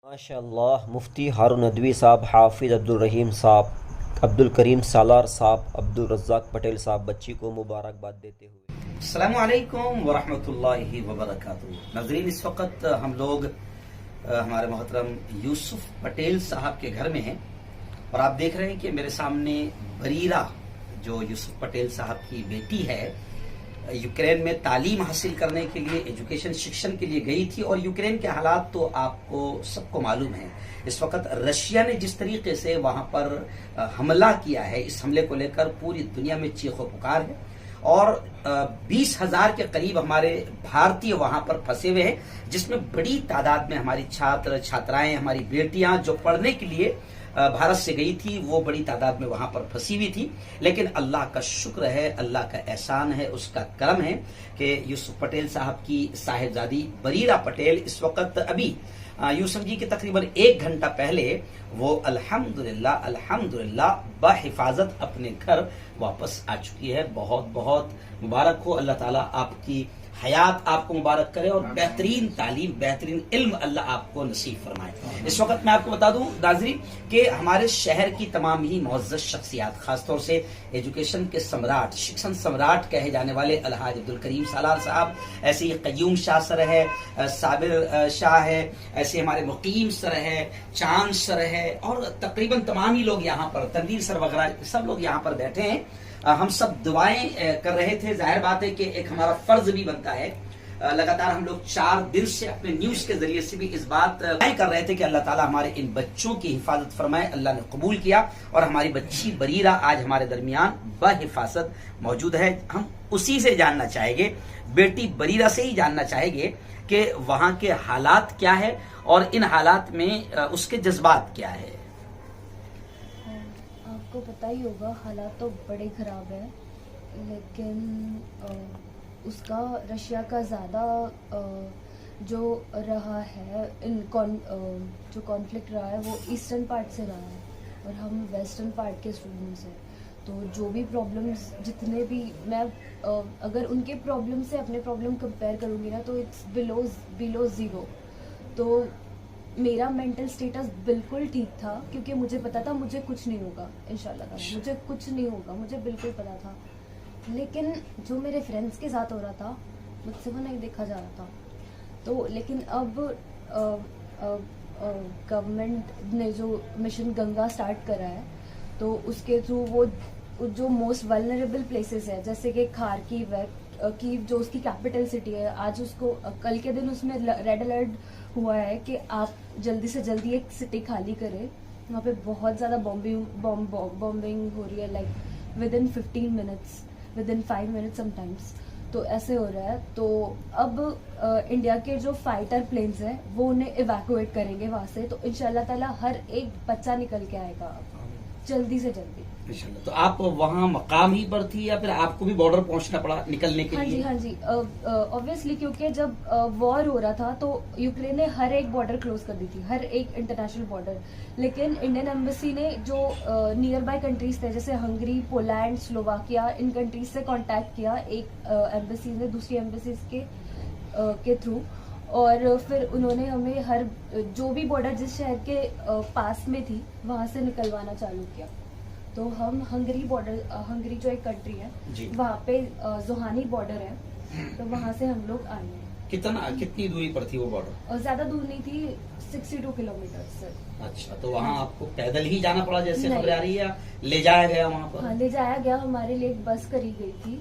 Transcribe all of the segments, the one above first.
माशाअल्लाह मुफ्ती हारून नदवी साहब, हाफिज़ अब्दुल रहीम साहब, अब्दुल करीम सालार साहब, अब्दुल रज़्ज़ाक पटेल साहब बच्ची को मुबारकबाद देते हुए अस्सलामु अलैकुम वरहमतुल्लाहि वबरकातुहू। नाज़रीन, इस वक्त हम लोग हमारे मोहतरम यूसुफ पटेल साहब के घर में हैं और आप देख रहे हैं कि मेरे सामने बरीरा, जो यूसुफ पटेल साहब की बेटी है, यूक्रेन में तालीम हासिल करने के लिए, एजुकेशन शिक्षण के लिए गई थी। और यूक्रेन के हालात तो आपको सबको मालूम है। इस वक्त रशिया ने जिस तरीके से वहां पर हमला किया है, इस हमले को लेकर पूरी दुनिया में चीखो पुकार है और 20,000 के करीब हमारे भारतीय वहां पर फंसे हुए हैं, जिसमें बड़ी तादाद में हमारी छात्र छात्राएं, हमारी बेटियां जो पढ़ने के लिए भारत से गई थी, वो बड़ी तादाद में वहां पर फंसी हुई थी। लेकिन अल्लाह का शुक्र है, अल्लाह का एहसान है, उसका करम है कि यूसुफ पटेल साहब की साहिबजादी बरीरा पटेल इस वक्त अभी यूसुफ जी के तकरीबन 1 घंटा पहले वो अल्हम्दुलिल्लाह बहिफाजत अपने घर वापस आ चुकी है। बहुत बहुत मुबारक हो। अल्लाह ताला आपकी हयात आपको मुबारक करे और बेहतरीन तालीम, बेहतरीन इल्म अल्लाह आपको नसीब फरमाए। इस वक्त मैं आपको बता दूं नाज़रीन कि हमारे शहर की तमाम ही मुअज़्ज़ज़ शख्सियात, खासतौर से एजुकेशन के सम्राट, शिक्षण सम्राट कहे जाने वाले अलहाज अब्दुल करीम सालार साहब, ऐसे ही क़य्यूम शाह सर है, साबिर शाह है, ऐसे हमारे मुकीम सर है, चांद सर है और तकरीबन तमाम ही लोग यहाँ पर, तनवीर सर वगैरह सब लोग यहाँ पर बैठे हैं। हम सब दुआएं कर रहे थे। जाहिर बात है कि एक हमारा फर्ज भी बनता है। लगातार हम लोग 4 दिन से अपने न्यूज के जरिए से भी इस बात कर रहे थे कि अल्लाह ताला हमारे इन बच्चों की हिफाजत फरमाए। अल्लाह ने कबूल किया और हमारी बच्ची बरीरा आज हमारे दरमियान बहिफाजत मौजूद है। हम उसी से जानना चाहेंगे, बेटी बरीरा से ही जानना चाहेंगे कि वहां के हालात क्या है और इन हालात में उसके जज्बात क्या है। आपको पता ही होगा, हालात तो बड़े ख़राब है, लेकिन उसका रशिया का ज़्यादा जो रहा है, जो कॉन्फ्लिक्ट रहा है वो ईस्टर्न पार्ट से रहा है और हम वेस्टर्न पार्ट के स्टूडेंट्स हैं। तो जो भी प्रॉब्लम्स, जितने भी मैं अगर उनके प्रॉब्लम से अपने प्रॉब्लम कंपेयर करूँगी ना, तो इट्स बिलो ज़ीरो। तो मेरा मेंटल स्टेटस बिल्कुल ठीक था, क्योंकि मुझे पता था मुझे कुछ नहीं होगा, इंशाल्लाह ताला मुझे कुछ नहीं होगा, मुझे बिल्कुल पता था। लेकिन जो मेरे फ्रेंड्स के साथ हो रहा था, मुझसे वो नहीं देखा जा रहा था। तो लेकिन अब गवर्नमेंट ने जो मिशन गंगा स्टार्ट करा है, तो उसके थ्रू वो जो मोस्ट वल्नरेबल प्लेसेस है, जैसे कि खारकीव है, कीव जो उसकी कैपिटल सिटी है, आज उसको कल के दिन उसमें रेड अलर्ट हुआ है कि आप जल्दी से जल्दी एक सिटी खाली करें। वहाँ पे बहुत ज़्यादा बॉम्बिंग हो रही है, like with in 15 minutes, with in 5 minutes sometimes. तो ऐसे हो रहा है। तो अब इंडिया के जो फाइटर प्लेन्स हैं वो उन्हें इवैक्यूएट करेंगे वहाँ से। तो इंशाल्लाह ताला हर एक बच्चा निकल के आएगा जल्दी से जल्दी इंशाल्लाह। तो आप वहाँ मकाम ही पर थी या फिर आपको भी बॉर्डर पहुंचना पड़ा निकलने के लिए? हाँ जी, ऑब्वियसली, क्योंकि जब वॉर हो रहा था तो यूक्रेन ने हर एक बॉर्डर क्लोज कर दी थी, हर एक इंटरनेशनल बॉर्डर। लेकिन इंडियन एम्बेसी ने जो नियर बाय कंट्रीज थे, जैसे हंगरी, पोलैंड, स्लोवाकिया, इन कंट्रीज से कांटेक्ट किया एक एम्बेसी ने दूसरी एम्बेसीज के थ्रू, और फिर उन्होंने हमें हर जो भी बॉर्डर जिस शहर के पास में थी वहाँ से निकलवाना चालू किया। तो हम हंगरी जो एक कंट्री है, वहाँ पे जोहानी बॉर्डर है, तो वहाँ से हम लोग आए हैं। कितनी दूरी पर थी वो बॉर्डर? और ज्यादा दूर नहीं थी, 62 किलोमीटर से। अच्छा, तो वहाँ आपको पैदल ही जाना पड़ा जैसे खबर आ रही है, या ले जाया गया वहाँ पर? हाँ, ले जाया गया। हमारे लिए एक बस करी गई थी,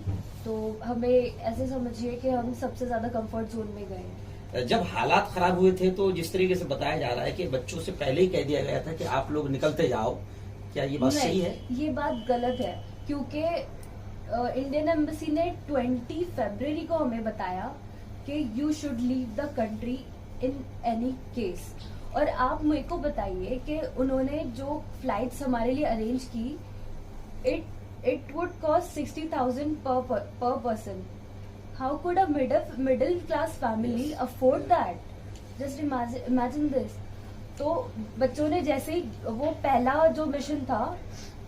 तो हमें ऐसे समझिए कि हम सबसे ज्यादा कंफर्ट जोन में गए। जब हालात खराब हुए थे तो जिस तरीके से बताया जा रहा है कि बच्चों से पहले ही कह दिया गया था कि आप लोग निकलते जाओ, क्या ये बात सही है? ये बात गलत है, क्योंकि इंडियन एम्बेसी ने 20 फरवरी को हमें बताया कि you should leave the country in any case. और आप मेरे को बताइए कि उन्होंने जो फ्लाइट्स हमारे लिए अरेंज की, इट वुड कॉस्ट 60,000 पर person. How could a middle class family afford that? Just imagine this. तो बच्चों ने जैसे ही, वो पहला जो मिशन था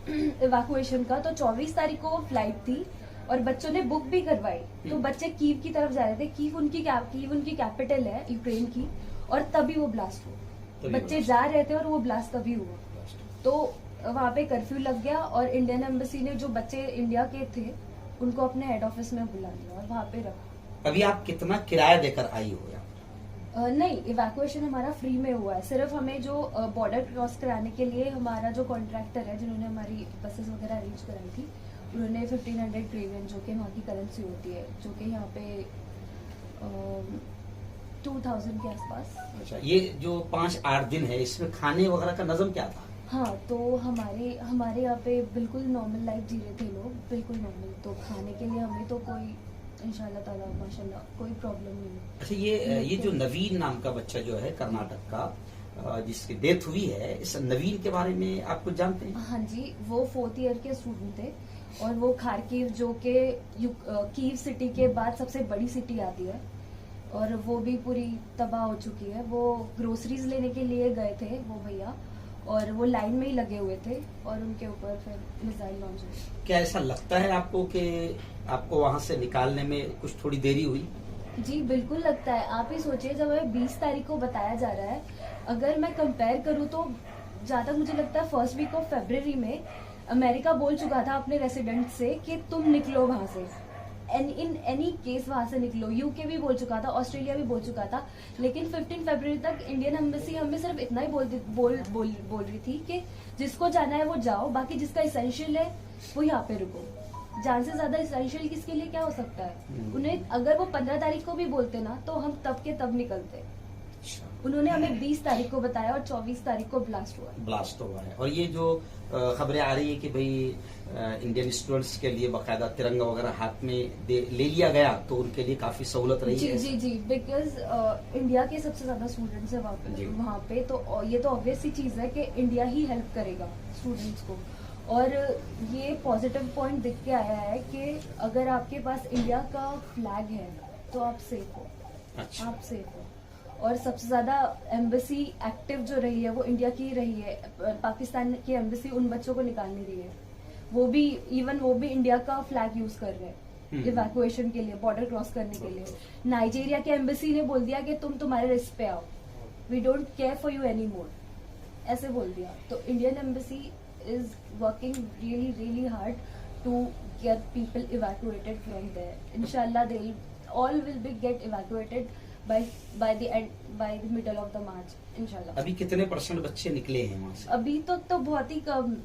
इवैक्यूएशन का, तो 24 तारीख को वो फ्लाइट थी और बच्चों ने बुक भी करवाई। तो बच्चे कीव की तरफ जा रहे थे। कीव उनकी कैपिटल है यूक्रेन की, और तभी वो ब्लास्ट हुआ। बच्चे जा रहे थे और वो ब्लास्ट तभी हुआ। तो वहाँ पे कर्फ्यू लग गया और इंडियन एम्बेसी ने जो बच्चे इंडिया के थे उनको अपने हेड ऑफिस में बुला लिया और वहाँ पे रखा। अभी आप कितना किराया देकर आई हो यहाँ? नहीं, इवैक्यूएशन हमारा फ्री में हुआ है। सिर्फ हमें जो बॉर्डर क्रॉस कराने के लिए हमारा जो कॉन्ट्रैक्टर है जिन्होंने हमारी बसेस वगैरह अरेंज कराई थी, उन्होंने 1500 ग्रेवियन जो कि वहाँ की करेंसी होती है, जो कि यहाँ पे 2000 के आसपास। अच्छा, ये जो 5-8 दिन है इसमें खाने वगैरह का नज़म क्या था? हाँ, तो हमारे यहाँ पे बिल्कुल नॉर्मल लाइफ जी रहे थे लोग, बिल्कुल नॉर्मल। तो खाने के लिए हमें तो कोई इंशाल्लाह ताला माशाल्लाह कोई प्रॉब्लम नहीं है। अच्छा, ये जो नवीन नाम का बच्चा जो है कर्नाटक का जिसकी डेथ हुई है, इस नवीन के बारे में आप कुछ जानते हैं? हाँ जी, वो 4th ईयर के स्टूडेंट थे और वो खारकीव जो कि कीव सिटी के बाद सबसे बड़ी सिटी आती है और वो भी पूरी तबाह हो चुकी है। वो ग्रोसरीज लेने के लिए गए थे वो भैया और वो लाइन में ही लगे हुए थे और उनके ऊपर फिर मिसाइल लॉन्च हुई। क्या ऐसा लगता है आपको कि आपको वहां से निकालने में कुछ थोड़ी देरी हुई? जी बिल्कुल लगता है। आप ही सोचिए, जब हमें 20 तारीख को बताया जा रहा है, अगर मैं कंपेयर करूँ तो जहाँ तक मुझे लगता है फर्स्ट वीक ऑफ फरवरी में अमेरिका बोल चुका था अपने रेसिडेंट से कि तुम निकलो वहां से, इन एनी केस वहां से निकलो। यूके भी बोल चुका था, ऑस्ट्रेलिया भी बोल चुका था, लेकिन 15 फरवरी तक इंडियन एम्बेसी हमें सिर्फ इतना ही बोल रही थी कि जिसको जाना है वो जाओ, बाकी जिसका इसेंशियल है वो यहाँ पे रुको। जान से ज्यादा इसेंशियल किसके लिए क्या हो सकता है? उन्हें अगर वो 15 तारीख को भी बोलते ना तो हम तब के तब निकलते। उन्होंने हमें 20 तारीख को बताया और 24 तारीख को ब्लास्ट हुआ है। और ये जो खबरें आ रही है कि भाई इंडियन स्टूडेंट्स के लिए बाकायदा तिरंगा वगैरह हाथ में ले लिया गया, तो उनके लिए काफी सहूलत रही है। जी, बिकॉज इंडिया के सबसे ज्यादा स्टूडेंट्स है वहाँ पे, तो ये तो ऑब्वियस सी चीज है कि इंडिया ही हेल्प करेगा स्टूडेंट्स को। और ये पॉजिटिव पॉइंट दिख के आया है कि अगर आपके पास इंडिया का फ्लैग है तो आप सेफ हो। अच्छा। आप सेफ हो। और सबसे ज्यादा एम्बेसी एक्टिव जो रही है वो इंडिया की रही है। पाकिस्तान की एम्बेसी उन बच्चों को निकाल नहीं रही है, वो भी इंडिया का फ्लैग यूज कर रहे हैं इवैक्यूएशन के लिए, बॉर्डर क्रॉस करने के लिए। नाइजीरिया के एम्बेसी ने बोल दिया कि तुम्हारे रिस्क पे आओ, we don't care for you any more, ऐसे बोल दिया। तो Indian embassy is working really hard to get people evacuated from there. इंशाल्लाह they all will be get evacuated by the middle of the March इंशाल्लाह। अभी कितने % बच्चे निकले हैं वहाँ से? अभी तो बहुत ही कम,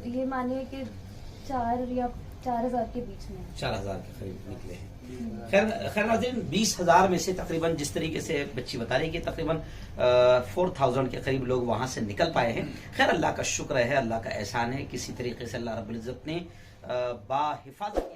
ये मानिए कि 4 या 4000 के बीच में। 4000 के करीब निकले हैं। खैर नाज़रीन, 20,000 में से तकरीबन, जिस तरीके से बच्ची बता रही है कि तकरीबन 4000 के करीब लोग वहां से निकल पाए हैं। खैर अल्लाह का शुक्र है, अल्लाह का एहसान है, किसी तरीके से अल्लाह रब्बुल इज्जत ने बाहिफाजत